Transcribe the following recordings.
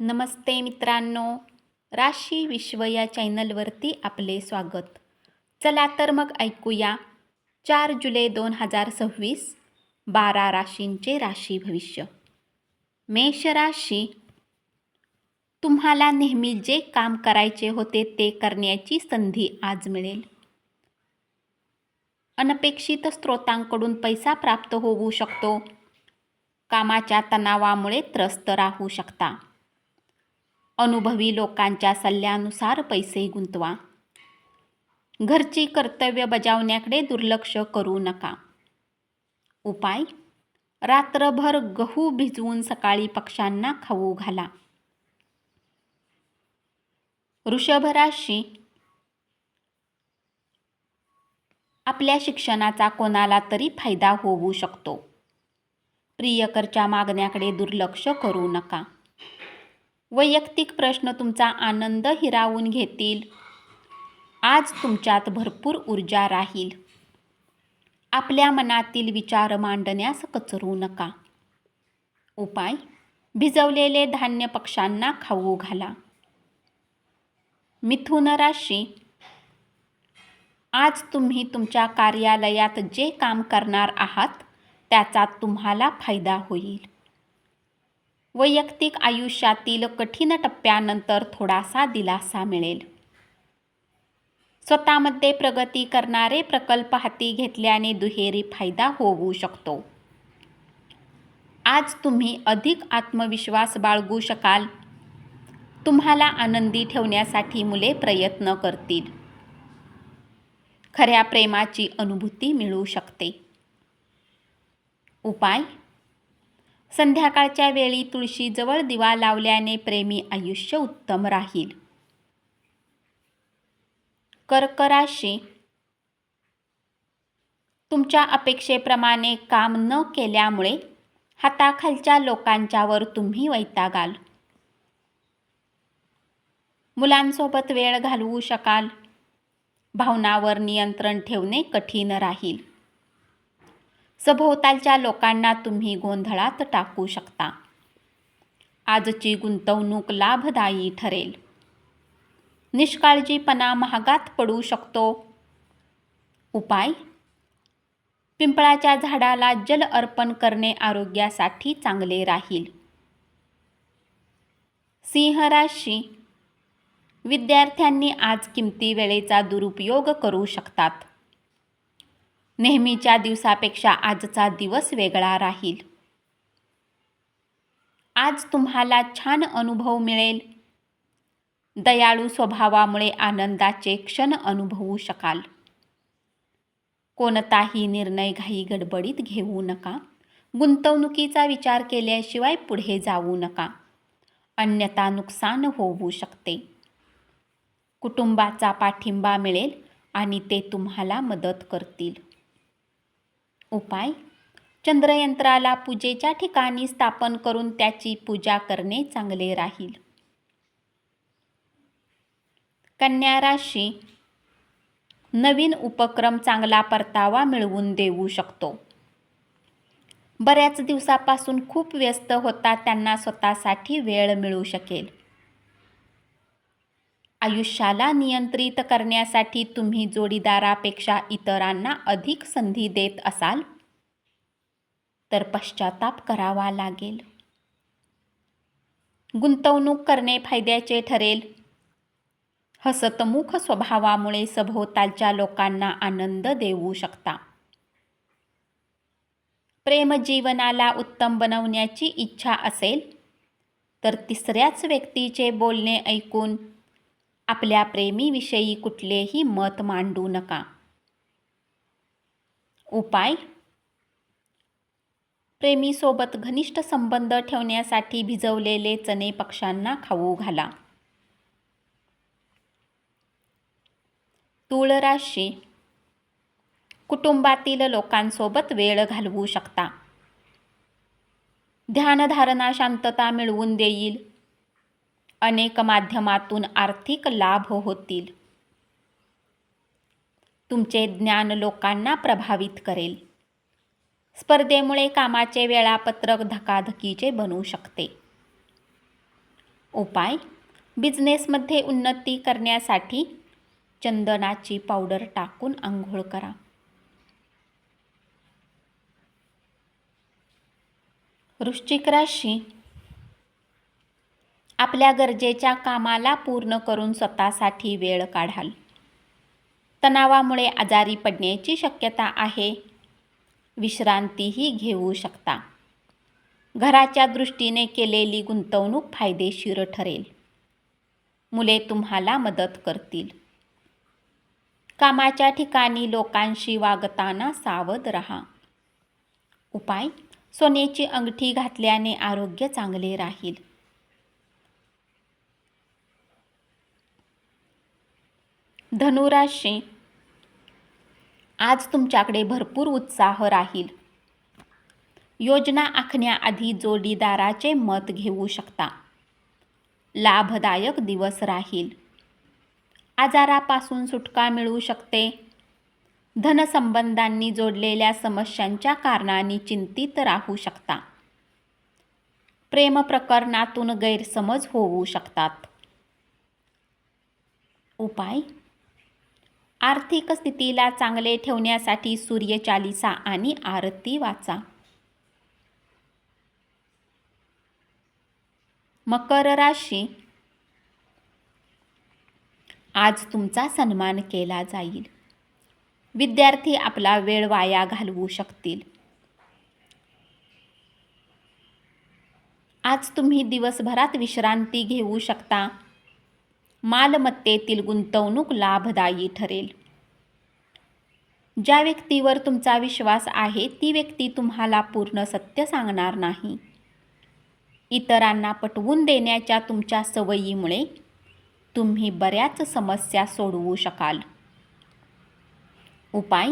नमस्ते मित्रांनो, राशी विश्व या चॅनलवरती आपले स्वागत. चला तर मग ऐकूया 4 जुलै 2026 12 राशींचे राशी भविष्य. मेष राशी, तुम्हाला नेहमी जे काम करायचे होते ते करण्याची संधी आज मिळेल. अनपेक्षित स्रोतांकडून पैसा प्राप्त होऊ शकतो. कामाच्या तणावामुळे त्रस्त राहू शकता. अनुभवी लोकांच्या सल्ल्यानुसार पैसे गुंतवा. घरची कर्तव्य बजावण्याकडे दुर्लक्ष करू नका. उपाय: रात्रभर गहू भिजवून सकाळी पक्ष्यांना खाऊ घाला. वृषभ राशी, आपल्या शिक्षणाचा कोणाला तरी फायदा होऊ शकतो. प्रियकरच्या मागण्याकडे दुर्लक्ष करू नका. वैयक्तिक प्रश्न तुमचा आनंद हिरावून घेतील. आज तुमच्यात भरपूर ऊर्जा राहील. आपल्या मनातील विचार मांडण्यास कचरू नका. उपाय: भिजवलेले धान्य पक्ष्यांना खाऊ घाला. मिथुन राशी, आज तुम्ही तुमच्या कार्यालयात जे काम करणार आहात त्याचा तुम्हाला फायदा होईल. वैयक्तिक आयुष्यातील कठीण टप्प्यानंतर थोडासा दिलासा मिळेल. स्वतःमध्ये प्रगती करणारे प्रकल्प हाती घेतल्याने दुहेरी फायदा होऊ शकतो. आज तुम्ही अधिक आत्मविश्वास बाळगू शकाल. तुम्हाला आनंदी ठेवण्यासाठी मुले प्रयत्न करतील. खऱ्या प्रेमाची अनुभूती मिळू शकते. उपाय: संध्याकाळच्या वेळी तुळशीजवळ दिवा लावल्याने प्रेमी आयुष्य उत्तम राहील. कर्क राशी, तुमच्या अपेक्षेप्रमाणे काम न केल्यामुळे हाताखालच्या लोकांच्यावर तुम्ही वैतागाल. मुलांसोबत वेळ घालवू शकाल. भावनांवर नियंत्रण ठेवणे कठीण राहील. सभोवतालच्या लोकांना तुम्ही गोंधळात टाकू शकता. आजची गुंतवणूक लाभदायी ठरेल. निष्काळजीपणा महागात पडू शकतो. उपाय: पिंपळाच्या झाडाला जल अर्पण करणे आरोग्यासाठी चांगले राहील. सिंह राशी, विद्यार्थ्यांनी आज किमती वेळेचा दुरुपयोग करू शकतात. नेहमीच्या दिवसापेक्षा आजचा दिवस वेगळा राहील. आज तुम्हाला छान अनुभव मिळेल. दयाळू स्वभावामुळे आनंदाचे क्षण अनुभवू शकाल. कोणताही निर्णय घाई गडबडीत घेऊ नका. गुंतवणुकीचा विचार केल्याशिवाय पुढे जाऊ नका, अन्यथा नुकसान होऊ शकते. कुटुंबाचा पाठिंबा मिळेल आणि ते तुम्हाला मदत करतील. उपाय: चंद्रयंत्राला पूजेच्या ठिकाणी स्थापन करून त्याची पूजा करणे चांगले राहील. कन्या राशी, नवीन उपक्रम चांगला परतावा मिळवून देऊ शकतो. बऱ्याच दिवसापासून खूप व्यस्त होता त्यांना स्वतःसाठी वेळ मिळू शकेल. आयुष्याला नियंत्रित करण्यासाठी तुम्ही जोडीदारापेक्षा इतरांना अधिक संधी देत असाल तर पश्चाताप करावा लागेल. गुंतवणूक करणे फायद्याचे ठरेल. हसतमुख स्वभावामुळे सभोवतालच्या लोकांना आनंद देऊ शकता. प्रेमजीवनाला उत्तम बनवण्याची इच्छा असेल तर तिसऱ्याच व्यक्तीचे बोलणे ऐकून आपल्या प्रेमीविषयी कुठलेही मत मांडू नका. उपाय: प्रेमीसोबत घनिष्ठ संबंध ठेवण्यासाठी भिजवलेले चणे पक्ष्यांना खाऊ घाला. तूळ राशी, कुटुंबातील लोकांसोबत वेळ घालवू शकता. ध्यानधारणा शांतता मिळवून देईल. अनेक माध्यमातून आर्थिक लाभ होतील. तुमचे ज्ञान लोकांना प्रभावित करेल. स्पर्धेमुळे कामाचे वेळापत्रक धकाधकीचे बनू शकते. उपाय: बिझनेसमध्ये उन्नती करण्यासाठी चंदनाची पावडर टाकून आंघोळ करा. वृश्चिक राशी: आपल्या गरजेच्या कामाला पूर्ण करून स्वतःसाठी वेळ काढाल. तणावामुळे आजारी पडण्याची शक्यता आहे. विश्रांतीही घेऊ शकता. घराच्या दृष्टीने केलेली गुंतवणूक फायदेशीर ठरेल. मुले तुम्हाला मदत करतील. कामाच्या ठिकाणी लोकांशी वागताना सावध राहा. उपाय: सोन्याची अंगठी घातल्याने आरोग्य चांगले राहील. धनुराशी: आज तुमच्याकडे भरपूर उत्साह राहील. योजना आखण्याआधी जोडीदाराचे मत घेऊ शकता. लाभदायक दिवस राहील. आजारापासून सुटका मिळू शकते. धनसंबंधांनी जोडलेल्या समस्यांच्या कारणांनी चिंतित राहू शकता. प्रेमप्रकरणातून गैरसमज होऊ शकतात. उपाय: आर्थिक स्थितीला चांगले ठेवण्यासाठी सूर्यचालिसा आणि आरती वाचा. मकर राशी: आज तुमचा सन्मान केला जाईल. विद्यार्थी आपला वेळ वाया घालवू शकतील. आज तुम्ही दिवसभरात विश्रांती घेऊ शकता. मालमत्तेतील गुंतवणूक लाभदायी ठरेल. ज्या व्यक्तीवर तुमचा विश्वास आहे ती व्यक्ती तुम्हाला पूर्ण सत्य सांगणार नाही. इतरांना पटवून देण्याच्या तुमच्या सवयीमुळे तुम्ही बऱ्याच समस्या सोडवू शकाल. उपाय: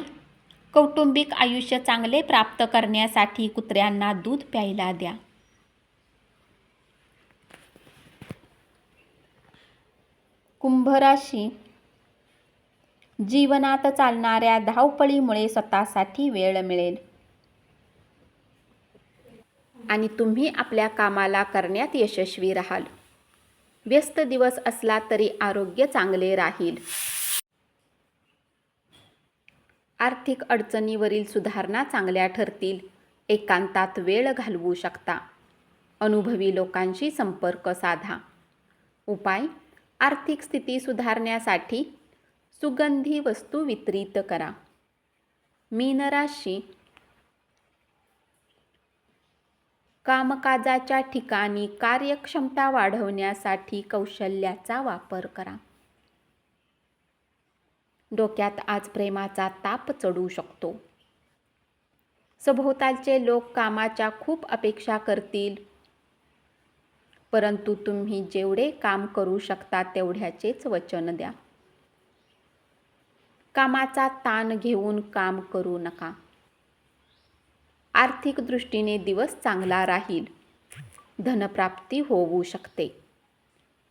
कौटुंबिक आयुष्य चांगले प्राप्त करण्यासाठी कुत्र्यांना दूध प्यायला द्या. कुंभ राशी: जीवनात चालणाऱ्या धावपळीमुळे स्वतःसाठी वेळ मिळेल आणि तुम्ही आपल्या कामाला करण्यात यशस्वी राहाल. व्यस्त दिवस असला तरी आरोग्य चांगले राहील. आर्थिक अडचणीवरील सुधारणा चांगल्या ठरतील. एकांतात वेळ घालवू शकता. अनुभवी लोकांशी संपर्क साधा. उपाय: आर्थिक स्थिती सुधारण्यासाठी सुगंधी वस्तू वितरित करा. मीन राशी: कामकाजाच्या ठिकाणी कार्यक्षमता वाढवण्यासाठी कौशल्याचा वापर करा. डोक्यात आज प्रेमाचा ताप चढू शकतो. सभोवतालचे लोक कामाच्या खूप अपेक्षा करतील, परंतु तुम्ही जेवढे काम करू शकता तेवढ्याचेच वचन द्या. कामाचा ताण घेऊन काम करू नका. आर्थिक दृष्टीने दिवस चांगला राहील. धनप्राप्ती होऊ शकते.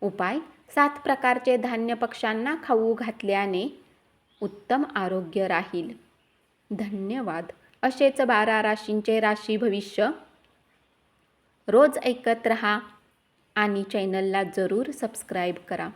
उपाय: 7 प्रकारचे धान्य पक्ष्यांना खाऊ घातल्याने उत्तम आरोग्य राहील. धन्यवाद. असेच 12 राशींचे राशी भविष्य रोज ऐकत रहा आणि चॅनलला जरूर सबस्क्राईब करा.